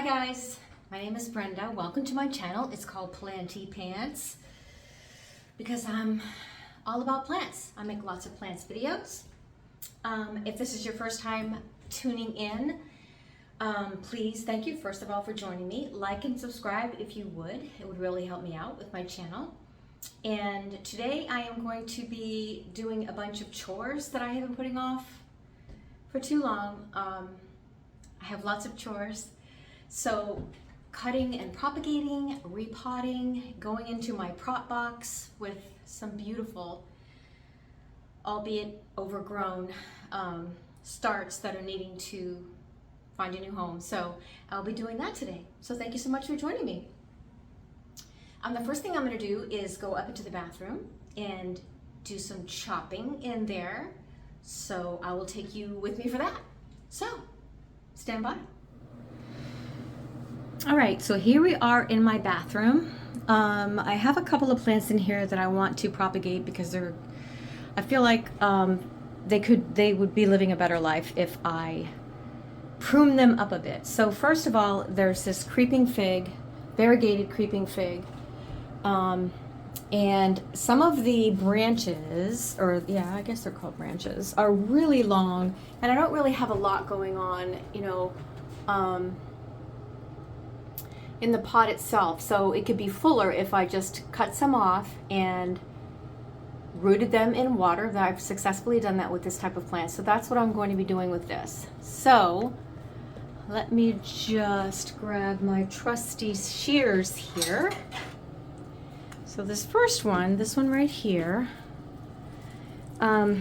guys, my name is Brenda. Welcome to my channel. It's called Planty Pants because I'm all about plants. I make lots of plants videos. If this is your first time tuning in, please thank you first of all for joining me. Like and subscribe if you would. It would really help me out with my channel. And today I am going to be doing a bunch of chores that I have been putting off for too long. I have lots of chores. So cutting and propagating, repotting, going into my prop box with some beautiful, albeit overgrown starts that are needing to find a new home. So I'll be doing that today. So thank you so much for joining me. The first thing I'm going to do is go up into the bathroom and do some chopping in there. So I will take you with me for that. So stand by. All right, so here we are in my bathroom. I have a couple of plants in here that I want to propagate because I feel like they would be living a better life if I prune them up a bit. So first of all, there's this creeping fig, variegated creeping fig. And some of the branches, I guess they're called branches, are really long, and I don't really have a lot going on, in the pot itself. So it could be fuller if I just cut some off and rooted them in water. I've successfully done that with this type of plant. So that's what I'm going to be doing with this. So let me just grab my trusty shears here. So this first one, this one right here, I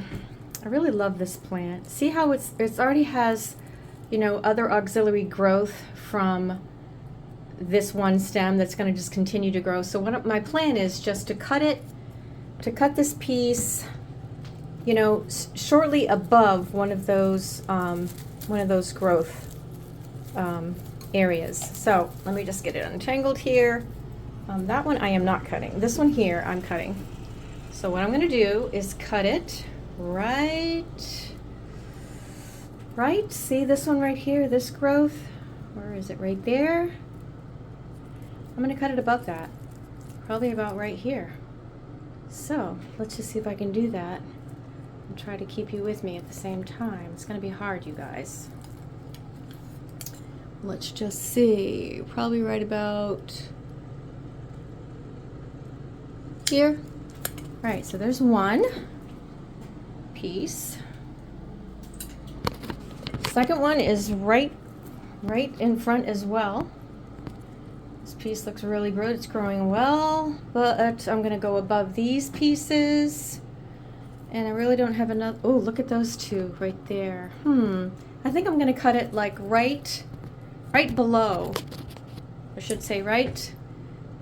really love this plant. See how it already has, other auxiliary growth from this one stem that's going to just continue to grow. So my plan is just to cut this piece, shortly above one of those growth areas. So let me just get it untangled here. That one I am not cutting. This one here I'm cutting. So what I'm going to do is cut it right. See this one right here, this growth? Where is it? Right there? I'm going to cut it above that. Probably about right here. So let's just see if I can do that and try to keep you with me at the same time. It's going to be hard, you guys. Let's just see. Probably right about here. All right, so there's one piece. Second one is right in front as well. This piece looks really good. It's growing well, but I'm gonna go above these pieces, and I really don't have enough. Oh, look at those two right there. I think I'm gonna cut it like right below. I should say right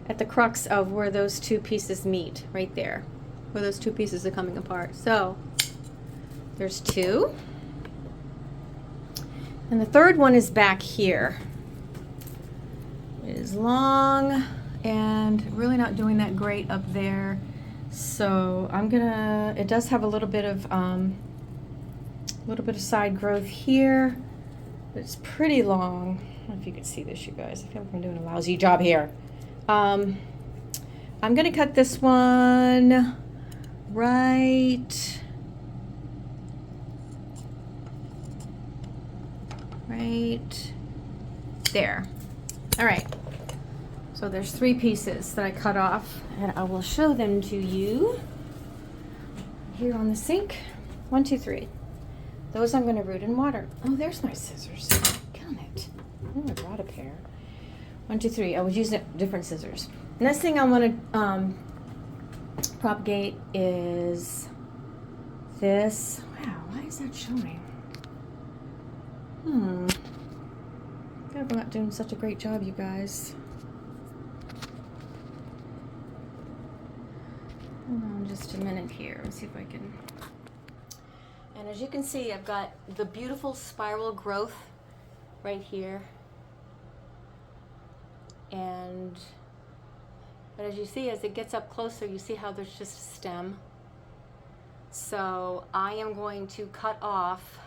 at the crux of where those two pieces meet, right there, where those two pieces are coming apart. So there's two. And the third one is back here. It is long and really not doing that great up there. So it does have a little bit of side growth here, but it's pretty long. I don't know if you can see this, you guys. I feel like I'm doing a lousy job here. I'm going to cut this one right there. All right. So there's three pieces that I cut off, and I will show them to you here on the sink. 1, 2, 3. Those I'm going to root in water. Oh, there's my scissors. Damn it. Oh, I brought a pair. 1, 2, 3. I was using different scissors. Next thing I want to propagate is this. Wow, why is that showing? I'm not doing such a great job, you guys. Hold on just a minute here. Let's see if I can. And as you can see, I've got the beautiful spiral growth right here. But as you see, as it gets up closer, you see how there's just a stem. So I am going to cut off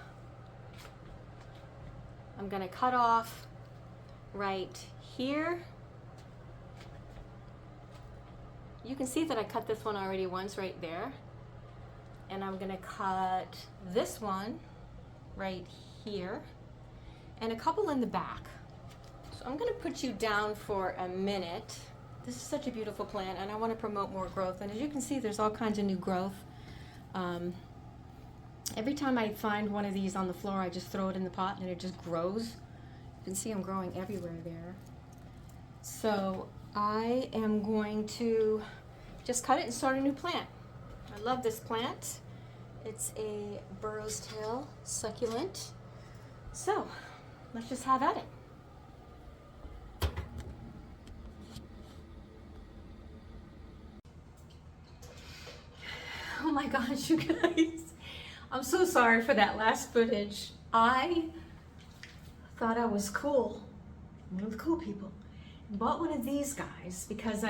right here. You can see that I cut this one already once right there. And I'm gonna cut this one right here and a couple in the back. So I'm gonna put you down for a minute. This is such a beautiful plant and I wanna promote more growth. And as you can see, there's all kinds of new growth. Every time I find one of these on the floor, I just throw it in the pot and it just grows. You can see I'm growing everywhere there. So I am going to just cut it and start a new plant. I love this plant. It's a Burrow's tail succulent. So let's just have at it. Oh my gosh, you guys. I'm so sorry for that last footage. I thought I was cool. One of the cool people. Bought one of these guys because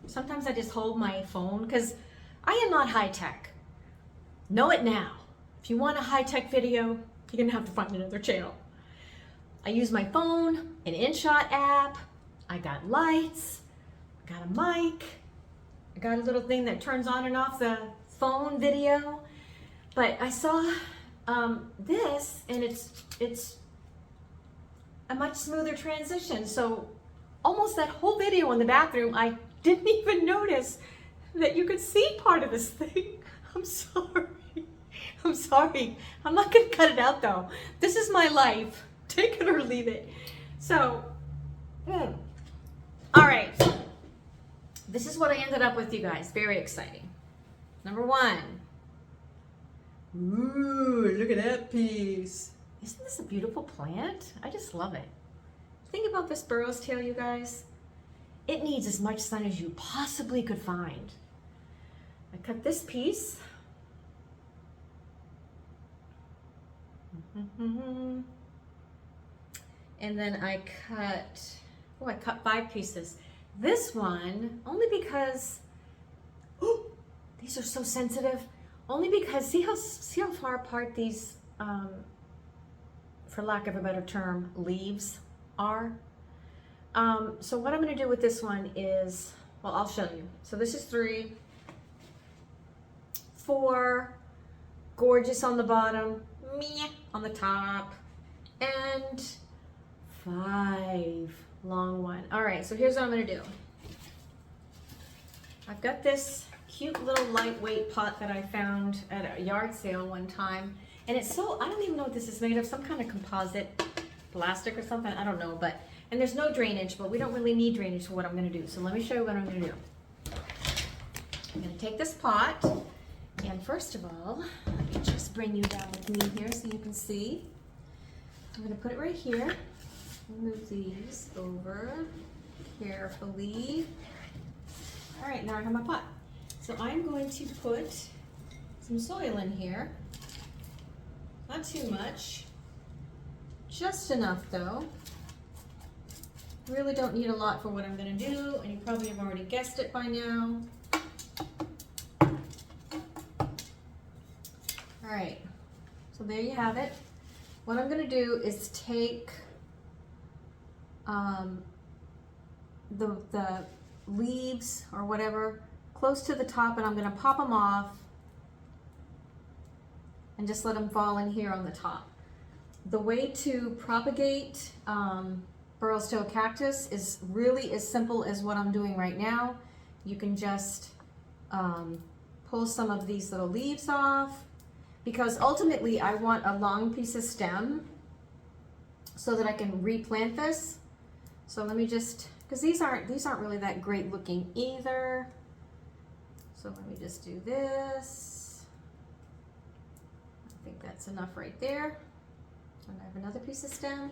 sometimes I just hold my phone because I am not high tech. Know it now. If you want a high tech video, you're gonna have to find another channel. I use my phone, an InShot app. I got lights. I got a mic. I got a little thing that turns on and off the phone video. But I saw this, and it's a much smoother transition. So almost that whole video in the bathroom, I didn't even notice that you could see part of this thing. I'm sorry. I'm sorry. I'm not gonna cut it out though. This is my life. Take it or leave it. So, all right. This is what I ended up with, you guys. Very exciting. Number one. Ooh, look at that piece. Isn't this a beautiful plant? I just love it. Think about this Burrow's tail, you guys. It needs as much sun as you possibly could find. I cut this piece. And then I cut 5 pieces. This one, only because, oh, these are so sensitive. Only because, see how far apart these, for lack of a better term, leaves are? So what I'm gonna do with this one is, well, I'll show you. So this is 3, 4, gorgeous on the bottom, meh on the top, and 5, long one. All right, so here's what I'm gonna do. I've got this cute little lightweight pot that I found at a yard sale one time. And it's so, I don't even know what this is made of, some kind of composite plastic or something, I don't know, and there's no drainage, but we don't really need drainage for what I'm gonna do. So let me show you what I'm gonna do. I'm gonna take this pot, and first of all, let me just bring you down with me here so you can see. I'm gonna put it right here. Move these over carefully. All right, now I have my pot. So I'm going to put some soil in here. Not too much, just enough though. Really don't need a lot for what I'm gonna do, and you probably have already guessed it by now. All right, so there you have it. What I'm gonna do is take the leaves or whatever close to the top, and I'm gonna pop them off and just let them fall in here on the top. The way to propagate Burrow's tail cactus is really as simple as what I'm doing right now. You can just pull some of these little leaves off, because ultimately I want a long piece of stem so that I can replant this. So let me just, because these aren't really that great looking either. So let me just do this. I think that's enough right there. And I have another piece of stem.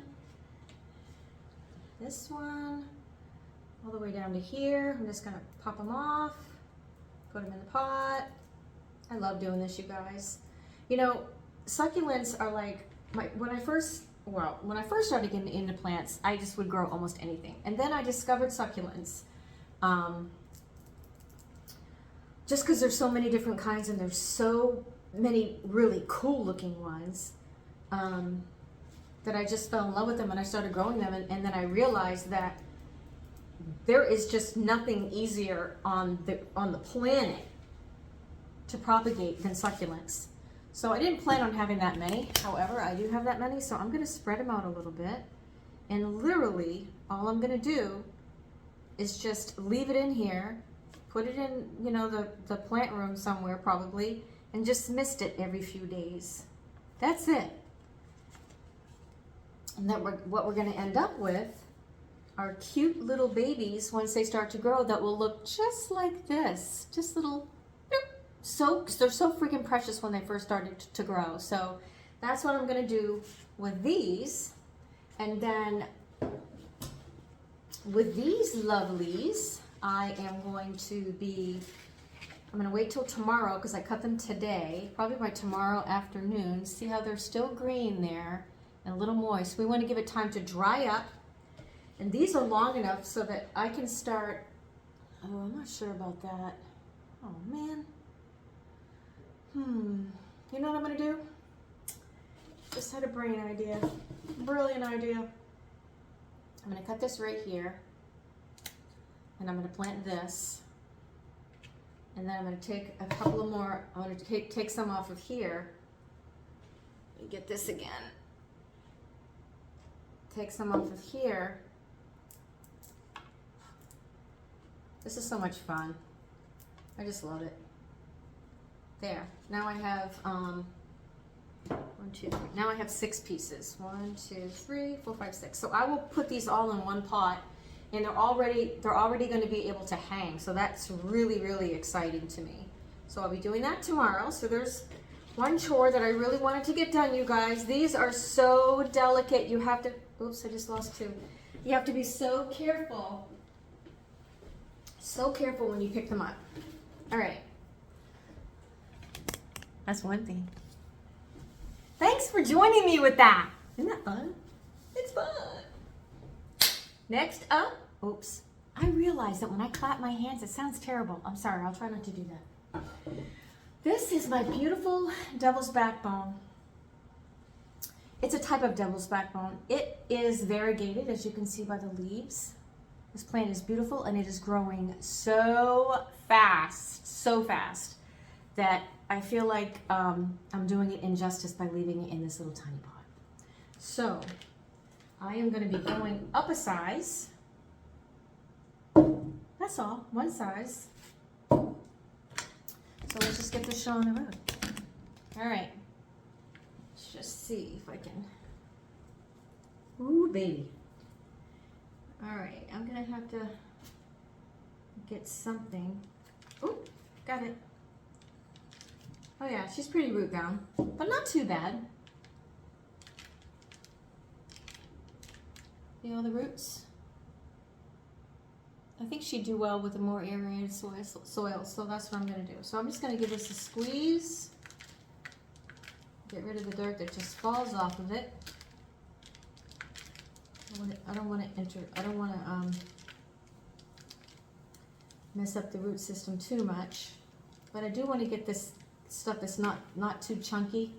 This one, all the way down to here. I'm just gonna pop them off, put them in the pot. I love doing this, you guys. You know, succulents are like, when I first started getting into plants, I just would grow almost anything. And then I discovered succulents. Just because there's so many different kinds and there's so many really cool looking ones. that I just fell in love with them and I started growing them, and then I realized that there is just nothing easier on the planet to propagate than succulents. So I didn't plan on having that many. However, I do have that many, so I'm going to spread them out a little bit. And literally, all I'm going to do is just leave it in here, put it in, you know, the plant room somewhere probably, and just mist it every few days. That's it. And then what we're going to end up with are cute little babies once they start to grow that will look just like this. Just little, so they're so freaking precious when they first started to grow. So that's what I'm going to do with these. And then with these lovelies, I am going to I'm going to wait till tomorrow because I cut them today, probably by tomorrow afternoon. See how they're still green there and a little moist. We want to give it time to dry up. And these are long enough so that I can start, oh, I'm not sure about that. Oh, man. You know what I'm going to do? Just had a brain idea. Brilliant idea. I'm going to cut this right here. And I'm going to plant this. And then I'm going to take a couple of more. I'm going to take some off of here. Let me get this again. Take some off of here. This is so much fun. I just love it. There. Now I have 1, 2, 3. Now I have 6 pieces. 1, 2, 3, 4, 5, 6. So I will put these all in one pot, and they're already going to be able to hang. So that's really, really exciting to me. So I'll be doing that tomorrow. So there's one chore that I really wanted to get done, you guys. These are so delicate. You have to, oops, I just lost 2. You have to be so careful. So careful when you pick them up. All right. That's one thing. Thanks for joining me with that. Isn't that fun? It's fun. Next up, oops. I realized that when I clap my hands, it sounds terrible. I'm sorry, I'll try not to do that. This is my beautiful devil's backbone. It's a type of devil's backbone. It is variegated, as you can see by the leaves. This plant is beautiful and it is growing so fast that I feel like I'm doing it injustice by leaving it in this little tiny pot. So I am going to be going up a size. That's all, one size. So let's just get this show on the road. All right, let's just see if I can. Ooh, baby. All right, I'm gonna have to get something. Ooh, got it. Oh yeah, she's pretty root bound, but not too bad. See all the roots? I think she'd do well with a more aerated soil, so that's what I'm gonna do. So I'm just gonna give this a squeeze. Get rid of the dirt that just falls off of it. I don't want to mess up the root system too much, but I do want to get this stuff that's not too chunky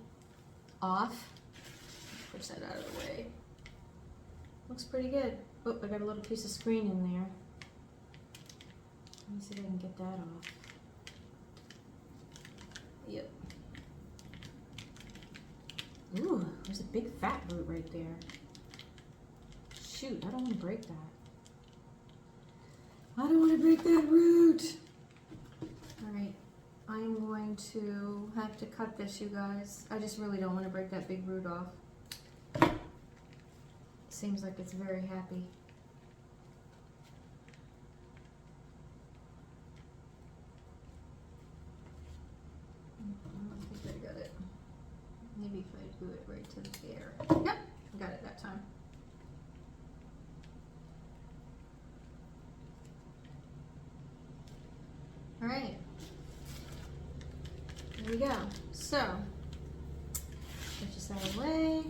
off. Push that out of the way. Looks pretty good. Oh, I got a little piece of screen in there. Let me see if I can get that off. Yep. Ooh, there's a big fat root right there. Shoot, I don't want to break that. I don't want to break that root. All right, I'm going to have to cut this, you guys. I just really don't want to break that big root off. Seems like it's very happy. I think I got it. Maybe if I do it right to there. Yep, got it that time. All right, there we go. So, put this out of the way.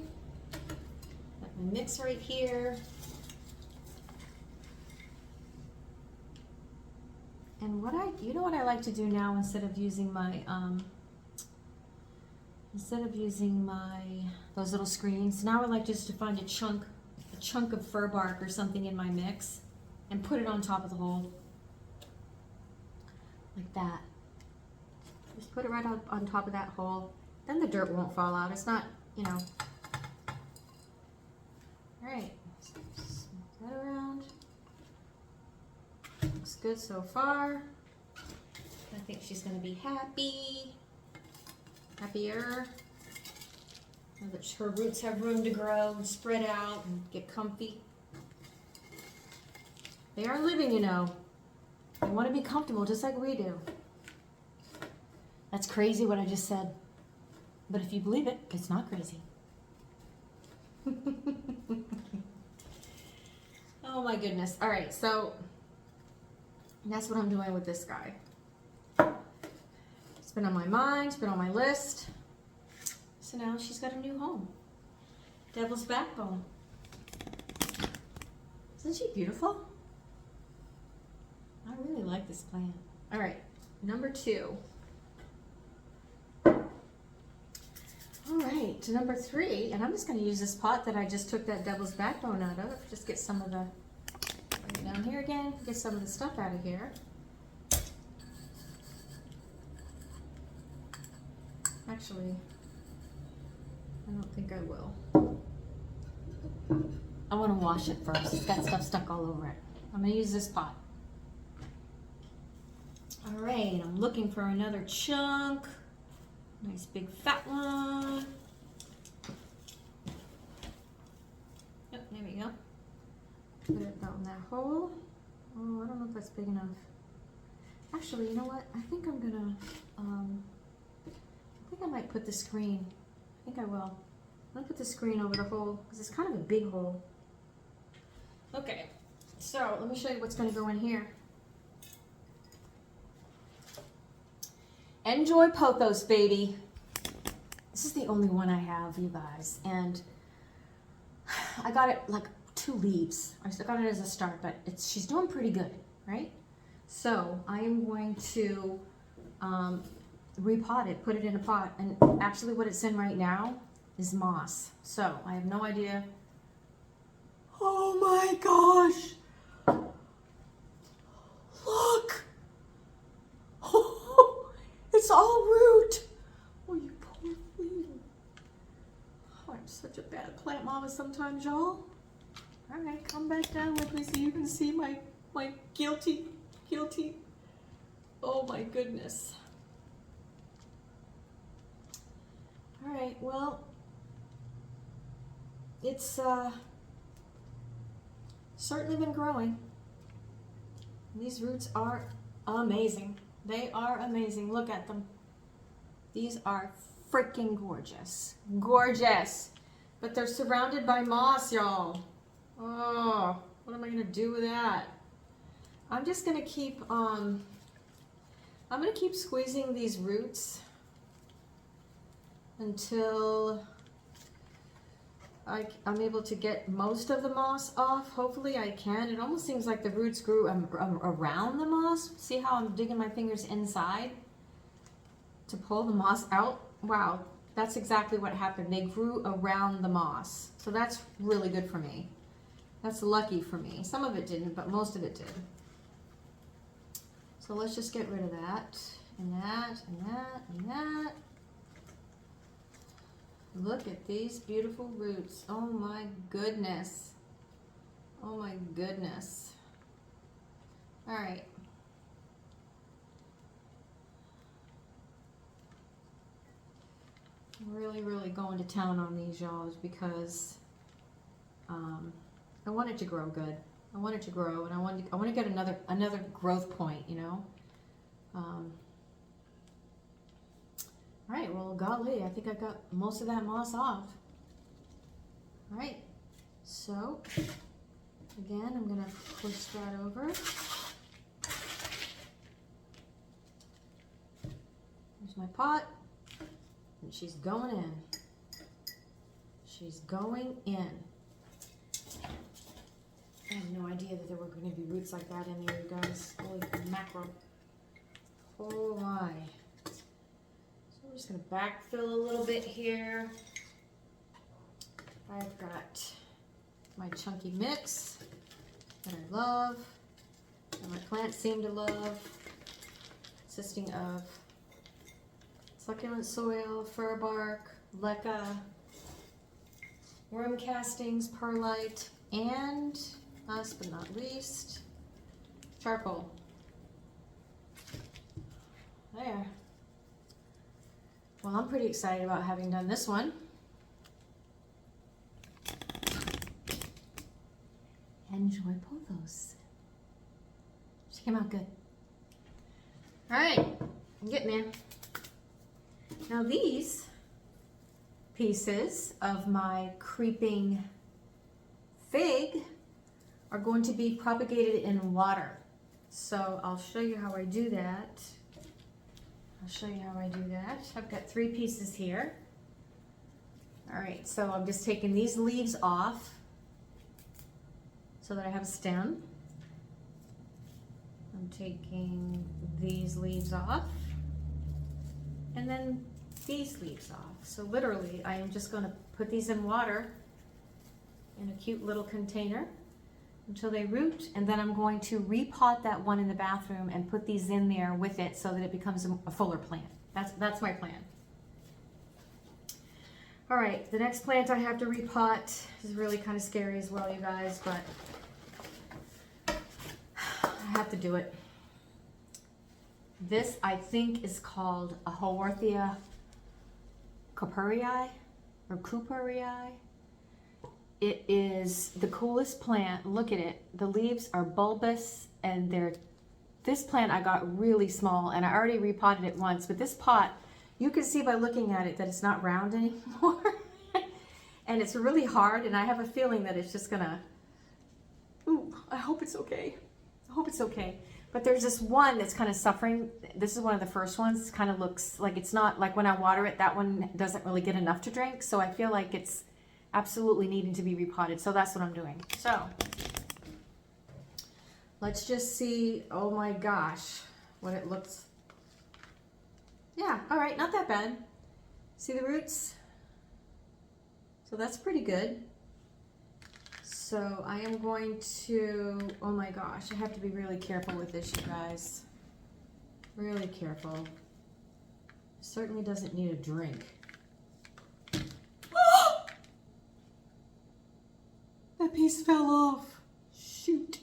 Got my mix right here. And you know what I like to do now instead of using my instead of using those little screens, now I like just to find a chunk of fir bark or something in my mix and put it on top of the hole. Like that. Just put it right on top of that hole. Then the dirt won't fall out. It's not, you know. Alright, smooth that around. Looks good so far. I think she's going to be happy. Happier. Now that her roots have room to grow and spread out and get comfy. They are living, you know. They want to be comfortable just like we do. That's crazy what I just said. But if you believe it, it's not crazy. Oh my goodness. All right, so that's what I'm doing with this guy. It's been on my mind, it's been on my list. So now she's got a new home. Devil's Backbone. Isn't she beautiful? I really like this plant. All right, number 2. All right, to number 3, and I'm just going to use this pot that I just took that Devil's Backbone out of. Just get some of the, bring it down here again, get some of the stuff out of here. Actually, I don't think I will. I want to wash it first. It's got stuff stuck all over it. I'm going to use this pot. All right, I'm looking for another chunk. Nice big fat one. Yep, there we go. Put it down that hole. Oh, I don't know if that's big enough. Actually, you know what? I think I'm gonna, I think I might put the screen. I think I will. I'm gonna put the screen over the hole because it's kind of a big hole. Okay, so let me show you what's gonna go in here. Enjoy Pothos, baby. This is the only one I have, you guys, and I got it like 2 leaves. I got it as a start, but she's doing pretty good, right? So I am going to repot it, put it in a pot, and actually what it's in right now is moss. So I have no idea. Oh my gosh! Look! It's all root. Oh, you poor thing. Oh, I'm such a bad plant mama sometimes, y'all. All right, come back down with me so you can see my guilty. Oh my goodness. All right, well, it's certainly been growing. These roots are amazing. They are amazing. Look at them. These are freaking gorgeous. Gorgeous. But they're surrounded by moss, y'all. Oh, what am I going to do with that? I'm just going to keep, I'm going to keep squeezing these roots until I'm able to get most of the moss off. Hopefully I can. It almost seems like the roots grew around the moss. See how I'm digging my fingers inside to pull the moss out? Wow, that's exactly what happened. They grew around the moss. So that's really good for me. That's lucky for me. Some of it didn't, but most of it did. So let's just get rid of that, and that, and that, and that. Look at these beautiful roots. Oh my goodness. Oh my goodness. All right. I'm really going to town on these, y'all, because I want it to grow good. I want it to grow, and I want to get another growth point, you know. All right, well, golly, I think I got most of that moss off. All right, so again, I'm gonna push that over. Here's my pot, and she's going in. She's going in. I had no idea that there were going to be roots like that in there, you guys. Holy mackerel. Oh my. So I'm just going to backfill a little bit here. I've got my chunky mix that I love, and my plants seem to love, consisting of succulent soil, fir bark, leca, worm castings, perlite, and last but not least, charcoal. There. Well, I'm pretty excited about having done this one. Enjoy Pothos. She came out good. All right, I'm getting there. Now these pieces of my creeping fig are going to be propagated in water. So I'll show you how I do that. I've got 3 pieces here. All right, so I'm just taking these leaves off so that I have a stem. I'm taking these leaves off and then these leaves off. So literally, I am just going to put these in water in a cute little container until they root, and then I'm going to repot that one in the bathroom and put these in there with it so that it becomes a fuller plant. That's my plan. All right, the next plant I have to repot is really kind of scary as well, you guys, but I have to do it. This, I think, is called a Variegated Cupery Eye or Cupery Eye. It is the coolest plant. Look at it. The leaves are bulbous, and this plant I got really small, and I already repotted it once, but this pot, you can see by looking at it that it's not round anymore. And it's really hard, and I have a feeling that it's just gonna, ooh, I hope it's okay. I hope it's okay. But there's this one that's kind of suffering. This is one of the first ones. It kind of looks like it's not, like when I water it, that one doesn't really get enough to drink. So I feel like it's absolutely needing to be repotted. So that's what I'm doing. So let's just see, oh my gosh, what it looks. Yeah, all right, not that bad. See the roots? So that's pretty good. So I am going to, oh my gosh, I have to be really careful with this, you guys. Really careful. It certainly doesn't need a drink. That piece fell off. Shoot.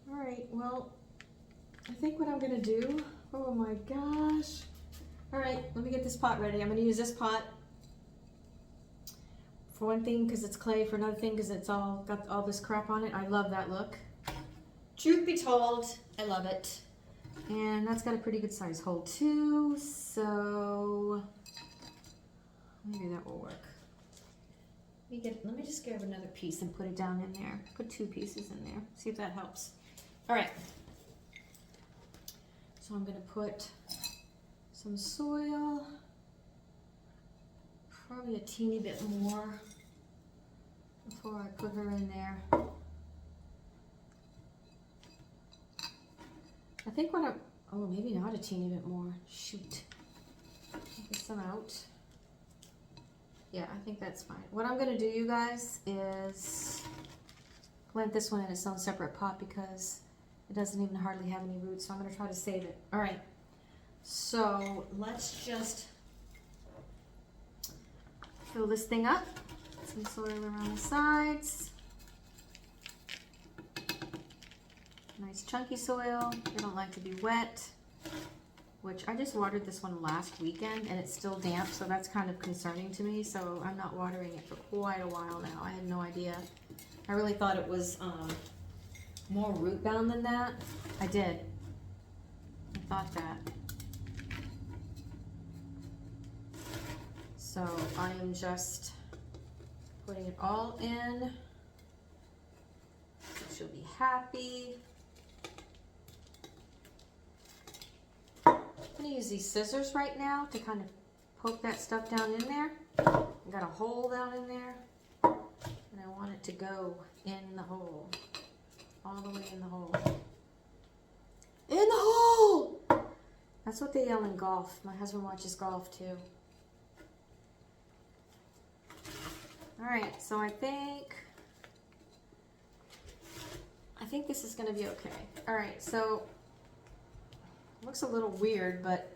All right, well, I think what I'm gonna do, oh my gosh. All right, let me get this pot ready. I'm gonna use this pot for one thing because it's clay, for another thing because it's all got all this crap on it. I love that look. Truth be told, I love it. And that's got a pretty good size hole too, so maybe that will work. Let me just grab another piece and put it down in there. Put 2 pieces in there. See if that helps. All right. So I'm going to put some soil. Probably a teeny bit more before I put her in there. I think what oh, maybe not a teeny bit more. Shoot. Get some out. Yeah, I think that's fine. What I'm gonna do, you guys, is plant this one in its own separate pot because it doesn't even hardly have any roots, so I'm gonna try to save it. All right, so let's just fill this thing up. Some soil around the sides. Nice chunky soil. They don't like to be wet, which I just watered this one last weekend and it's still damp, so that's kind of concerning to me. So I'm not watering it for quite a while now. I had no idea. I really thought it was more root bound than that. I did. I thought that. So I am just putting it all in. She'll be happy. I'm gonna use these scissors right now to kind of poke that stuff down in there. I got a hole down in there, and I want it to go in the hole, all the way in the hole. In the hole! That's what they yell in golf. My husband watches golf too. All right, so I think this is gonna be okay. All right, so it looks a little weird, but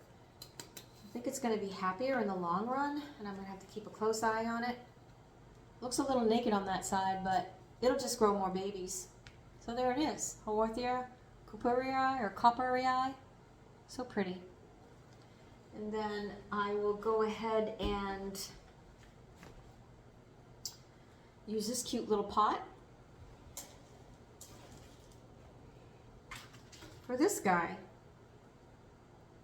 I think it's gonna be happier in the long run, and I'm gonna have to keep a close eye on it. Looks a little naked on that side, but it'll just grow more babies. So there it is, Repotting Cupery Eye or Cupery Eye. So pretty. And then I will go ahead and use this cute little pot. For this guy,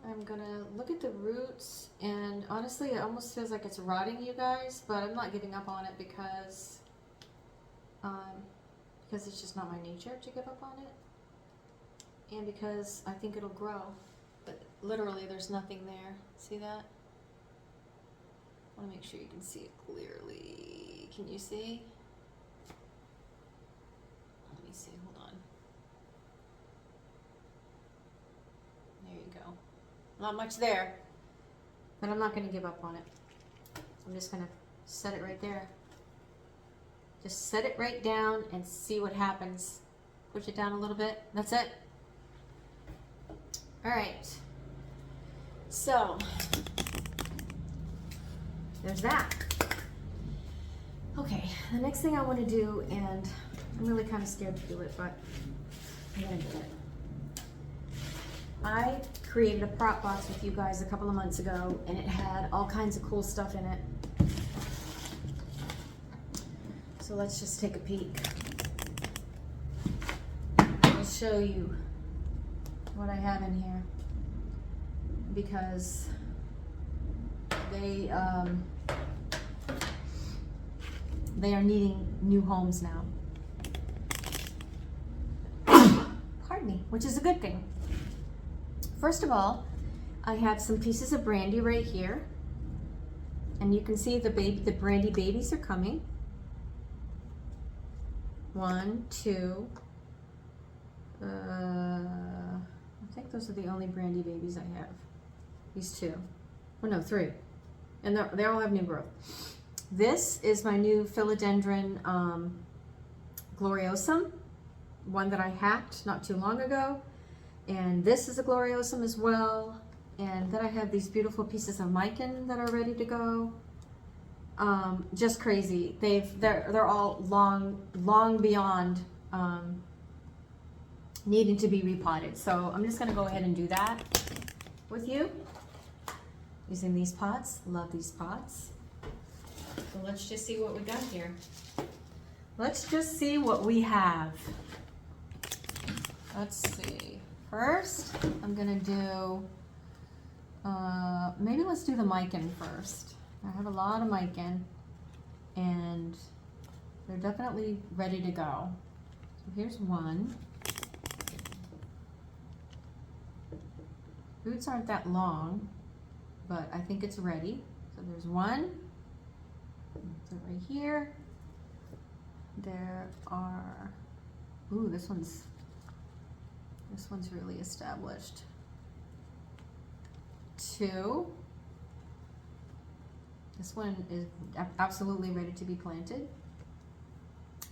I'm gonna look at the roots, and honestly it almost feels like it's rotting, you guys, but I'm not giving up on it because it's just not my nature to give up on it, and because I think it'll grow. But literally there's nothing there. See that? I want to make sure you can see it clearly. Can you see? Let me see, hold on. There you go. Not much there, but I'm not going to give up on it. I'm just going to set it right there. Just set it right down and see what happens. Push it down a little bit. That's it. All right. So there's that. Okay, the next thing I want to do, and I'm really kind of scared to do it, but I'm going to do it. I created a prop box with you guys a couple of months ago, and it had all kinds of cool stuff in it. So let's just take a peek. I'll show you what I have in here, because they are needing new homes now. Pardon me, which is a good thing. First of all, I have some pieces of brandy right here, and you can see the brandy babies are coming. 1, 2. I think those are the only brandy babies I have. These 2. Oh no, 3. And they all have new growth. This is my new Philodendron gloriosum, one that I hacked not too long ago. And this is a gloriosum as well. And then I have these beautiful pieces of Mican that are ready to go. Just crazy. They're all long beyond needing to be repotted. So I'm just gonna go ahead and do that with you using these pots. Love these pots. So let's just see what we got here. Let's just see what we have. Let's see. First, I'm gonna do, maybe let's do the Mican first. I have a lot of Mican, and they're definitely ready to go. So here's one. Roots aren't that long, but I think it's ready. So there's one. So right here. There are, ooh, this one's really established. 2. This one is absolutely ready to be planted.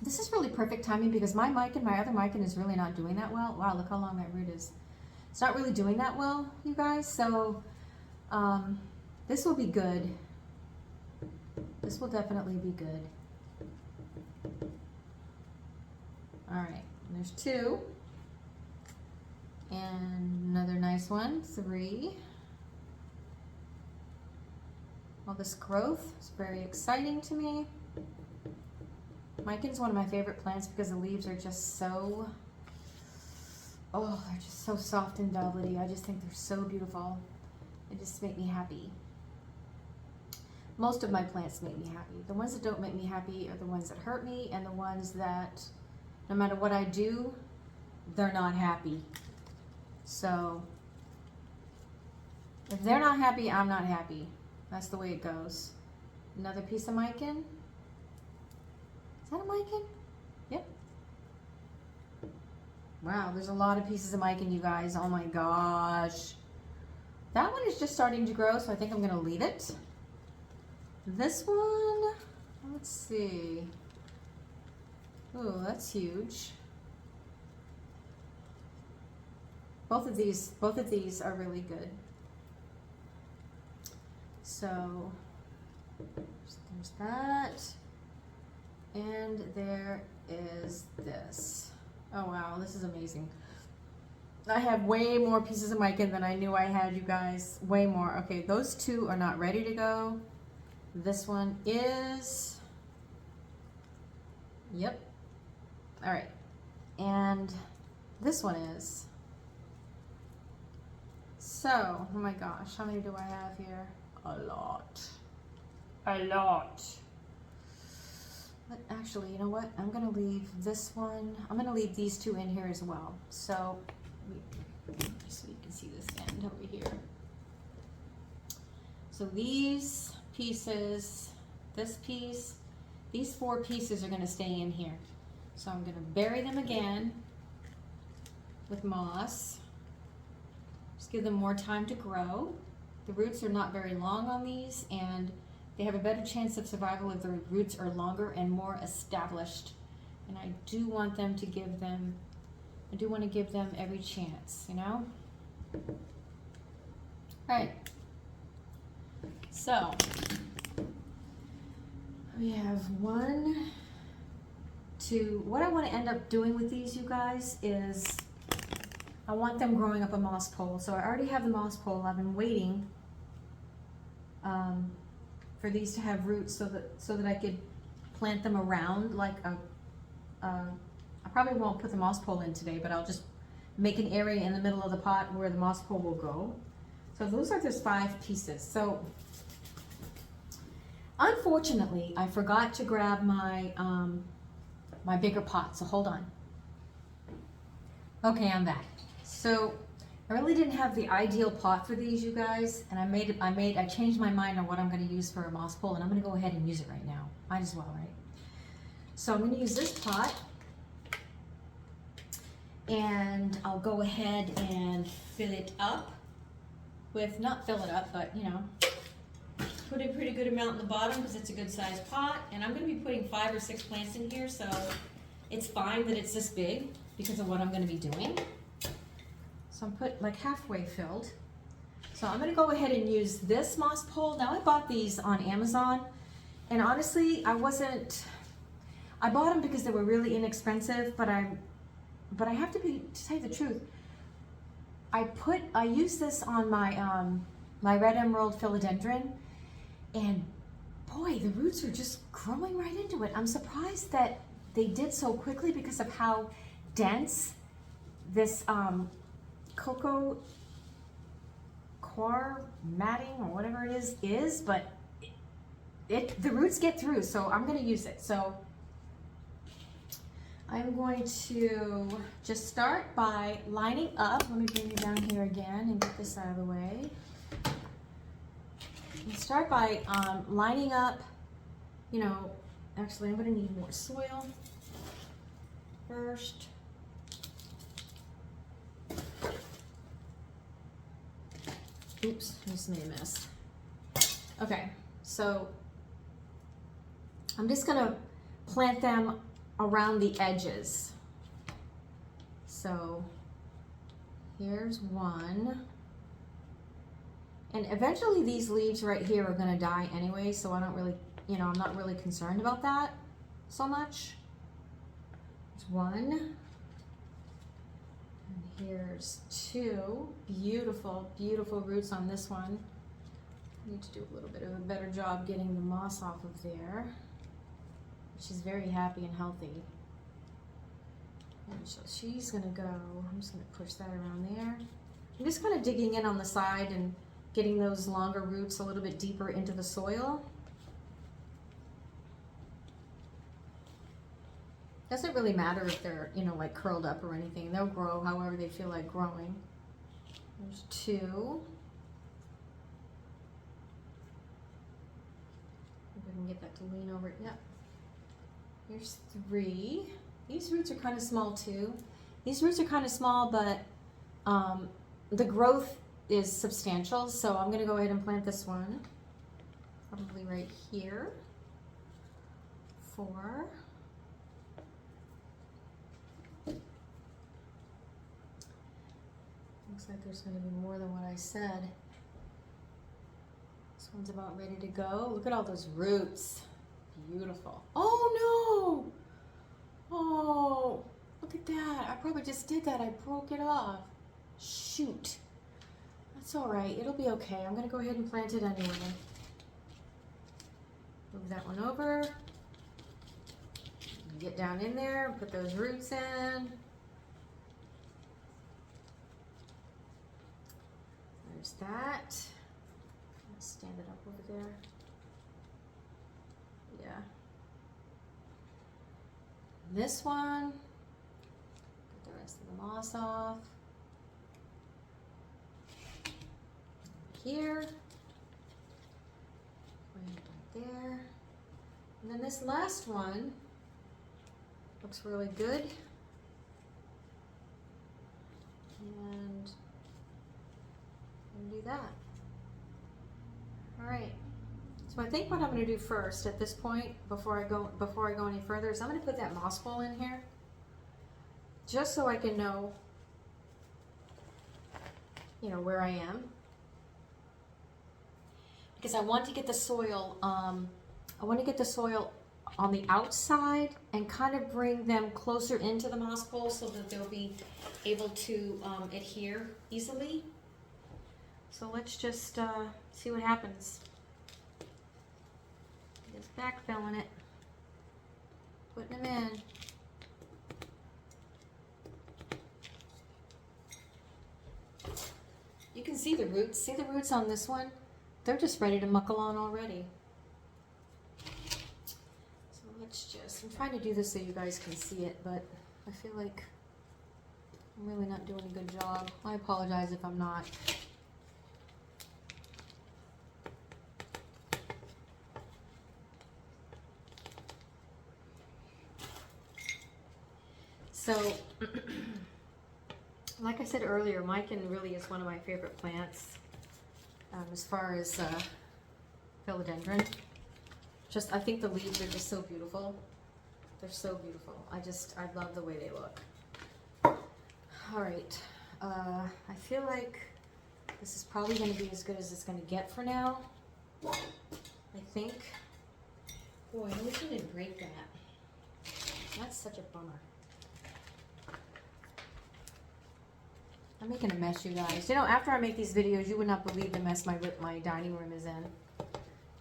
This is really perfect timing because my other Mican is really not doing that well. Wow, look how long that root is. It's not really doing that well, you guys. So this will be good. This will definitely be good. All right, there's 2. And another nice one, 3. All this growth is very exciting to me. Mican's one of my favorite plants because the leaves are just so, oh, they're just so soft and velvety. I just think they're so beautiful. They just make me happy. Most of my plants make me happy. The ones that don't make me happy are the ones that hurt me, and the ones that, no matter what I do, they're not happy. So if they're not happy, I'm not happy. That's the way it goes. Another piece of Mican. Is that a Mican? Yep. Wow, there's a lot of pieces of Mican, you guys. Oh my gosh. That one is just starting to grow, so I think I'm gonna leave it. This one, let's see. Oh, that's huge. Both of these are really good. So there's that, and there is this. Oh wow, this is amazing. I have way more pieces of mica than I knew I had, you guys. Way more. Okay, those two are not ready to go. This one is. Yep. All right. And this one is. So, oh my gosh, how many do I have here? A lot. A lot. But actually, you know what? I'm going to leave this one. I'm going to leave these two in here as well. So you can see this end over here. So these pieces, this piece, these 4 pieces are going to stay in here. So I'm going to bury them again with moss. Just give them more time to grow. The roots are not very long on these, and they have a better chance of survival if the roots are longer and more established. And I do want them to give them, I do want to give them every chance, you know? All right. So, we have 1, 2. What I want to end up doing with these, you guys, is I want them growing up a moss pole. So I already have the moss pole. I've been waiting for these to have roots so that I could plant them around like I probably won't put the moss pole in today, but I'll just make an area in the middle of the pot where the moss pole will go. So those are just 5 pieces. So unfortunately, I forgot to grab my my bigger pot. So hold on. Okay, I'm back. So I really didn't have the ideal pot for these, you guys, and I changed my mind on what I'm going to use for a moss pole, and I'm going to go ahead and use it right now. Might as well, right? So I'm going to use this pot, and I'll go ahead and fill it up with, not fill it up, but you know, put a pretty good amount in the bottom because it's a good sized pot, and I'm going to be putting 5 or 6 plants in here, so it's fine that it's this big because of what I'm going to be doing. So I'm put like halfway filled. So I'm going to go ahead and use this moss pole. Now I bought these on Amazon, and honestly, I bought them because they were really inexpensive, but I have to tell you the truth. I used this on my my red emerald philodendron, and boy, the roots are just growing right into it. I'm surprised that they did so quickly because of how dense this cocoa coir matting or whatever it is, but the roots get through, so I'm going to use it. So I'm going to just start by lining up. Let me bring you down here again and get this out of the way. Start by lining up, you know, actually I'm going to need more soil first. Oops, I just made a mess. Okay, so I'm just gonna plant them around the edges. So here's one. And eventually these leaves right here are gonna die anyway, so I don't really, you know, I'm not really concerned about that so much. There's one. And here's 2. Beautiful, beautiful roots on this one. I need to do a little bit of a better job getting the moss off of there. She's very happy and healthy. And so she's gonna go, I'm just gonna push that around there. I'm just kind of digging in on the side and getting those longer roots a little bit deeper into the soil. Doesn't really matter if they're, you know, like curled up or anything. They'll grow however they feel like growing. There's 2. If I can get that to lean over. Yep. Here's 3. These roots are kind of small too. These roots are kind of small, but the growth is substantial, so I'm gonna go ahead and plant this one, probably right here. 4. Looks like there's gonna be more than what I said. This one's about ready to go. Look at all those roots. Beautiful. Oh no! Oh, look at that. I probably just did that. I broke it off. Shoot. That's all right. It'll be okay. I'm going to go ahead and plant it anyway. Move that one over. Get down in there and put those roots in. There's that. Stand it up over there. Yeah. This one, get the rest of the moss off. Here, right there. And then this last one looks really good. And I'm gonna do that. All right. So I think what I'm going to do first at this point, before I go any further, is I'm going to put that moss bowl in here, just so I can know, where I am, because I want to get the soil. I want to get the soil on the outside and kind of bring them closer into the moss bowl so that they'll be able to adhere easily. So let's just see what happens. Just backfilling it, putting them in. You can see the roots. See the roots on this one? They're just ready to muckle on already. So let's just, I'm trying to do this so you guys can see it, but I feel like I'm really not doing a good job. I apologize if I'm not. So, like I said earlier, Mican really is one of my favorite plants as far as Philodendron. I think the leaves are just so beautiful. They're so beautiful. I love the way they look. All right, I feel like this is probably going to be as good as it's going to get for now. I think. Boy, I wish I didn't break that. That's such a bummer. I'm making a mess, you guys. After I make these videos, you would not believe the mess my dining room is in.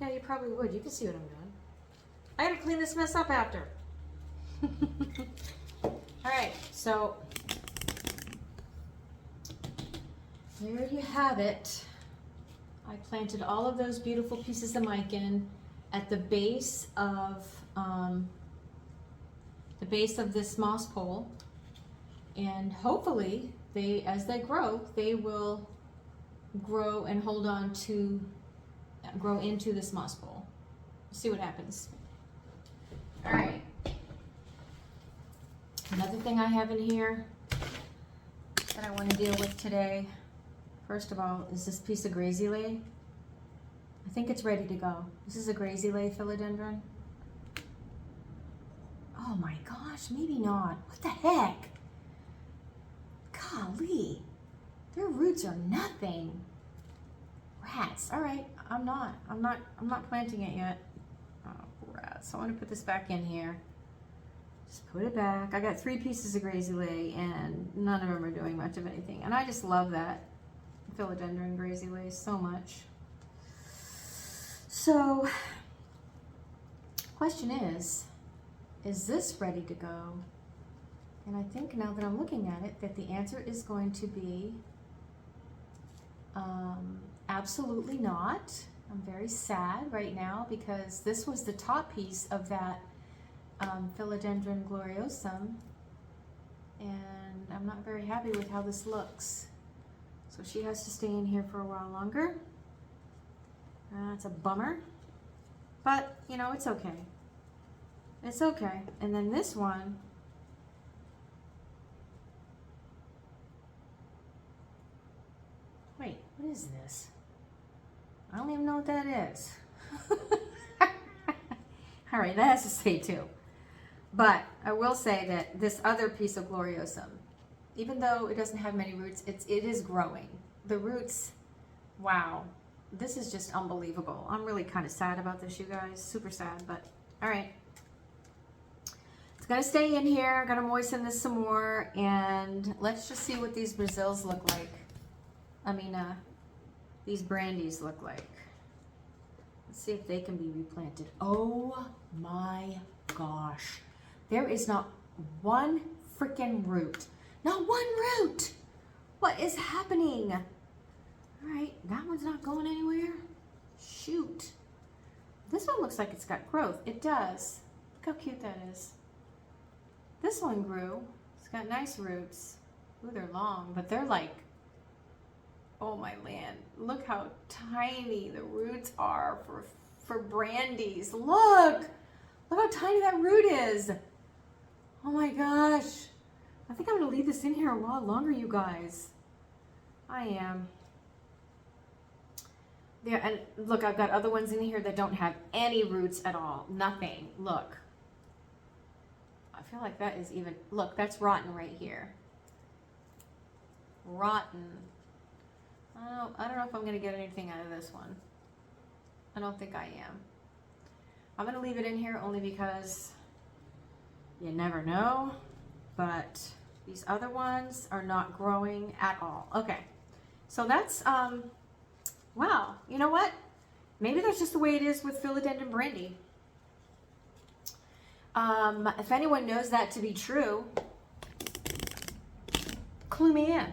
Yeah, you probably would. You can see what I'm doing. I gotta clean this mess up after. Alright, so there you have it. I planted all of those beautiful pieces of Mican at the base of this moss pole, and hopefully as they grow, they will grow and grow into this moss bowl. See what happens. All right. Another thing I have in here that I want to deal with today, first of all, is this piece of Grazylay. I think it's ready to go. This is a Grazylay Philodendron. Oh my gosh, maybe not. What the heck? Golly, their roots are nothing. Rats. All right, I'm not planting it yet. Oh, rats. So I want to put this back in here. Just put it back. I got 3 pieces of Grazylay and none of them are doing much of anything. And I just love that Philodendron Grazylay so much. So, question is this ready to go? And I think now that I'm looking at it, that the answer is going to be absolutely not. I'm very sad right now because this was the top piece of that Philodendron gloriosum, and I'm not very happy with how this looks. So she has to stay in here for a while longer. That's a bummer, but it's okay. It's okay. And then this one, is this? I don't even know what that is. All right, that has to stay too. But I will say that this other piece of gloriosum, even though it doesn't have many roots, it is growing. The roots, wow, this is just unbelievable. I'm really kind of sad about this, you guys. Super sad, but all right. It's gonna stay in here. Gonna moisten this some more, and let's just see what these Brazils look like. I mean, these brandies look like. Let's see if they can be replanted. Oh my gosh. There is not one freaking root. Not one root. What is happening? All right, that one's not going anywhere. Shoot. This one looks like it's got growth. It does. Look how cute that is. This one grew. It's got nice roots. Ooh, they're long, but they're like, oh my land. Look how tiny the roots are for brandies. Look how tiny that root is. Oh my gosh. I think I'm gonna leave this in here a lot longer, you guys. I am. There, and look, I've got other ones in here that don't have any roots at all. Nothing. Look. I feel like that is even, look, that's rotten right here. Rotten. I don't know if I'm going to get anything out of this one. I don't think I am. I'm going to leave it in here only because you never know. But these other ones are not growing at all. Okay. So that's, wow. You know what? Maybe that's just the way it is with Philodendron brandy. If anyone knows that to be true, clue me in,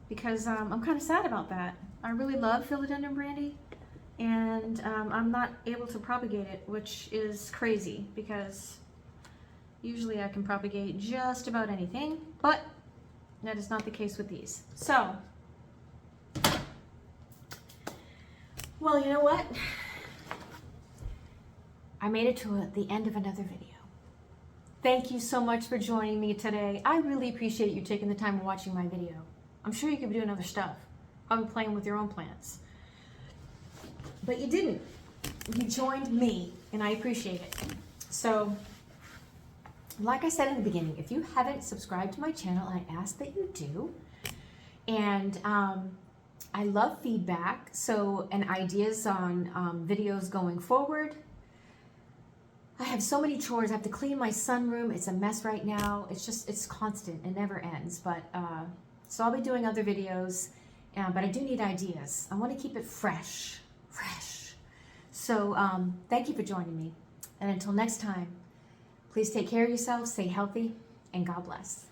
because I'm kind of sad about that. I really love Philodendron brandy, and I'm not able to propagate it, which is crazy because usually I can propagate just about anything, but that is not the case with these. So, well, you know what? I made it to the end of another video. Thank you so much for joining me today. I really appreciate you taking the time and watching my video. I'm sure you could be doing other stuff, probably playing with your own plants. But you didn't. You joined me, and I appreciate it. So, like I said in the beginning, if you haven't subscribed to my channel, I ask that you do. And I love feedback, and ideas on videos going forward. I have so many chores. I have to clean my sunroom. It's a mess right now. It's constant. It never ends. But so I'll be doing other videos, but I do need ideas. I want to keep it fresh. So thank you for joining me. And until next time, please take care of yourself, stay healthy, and God bless.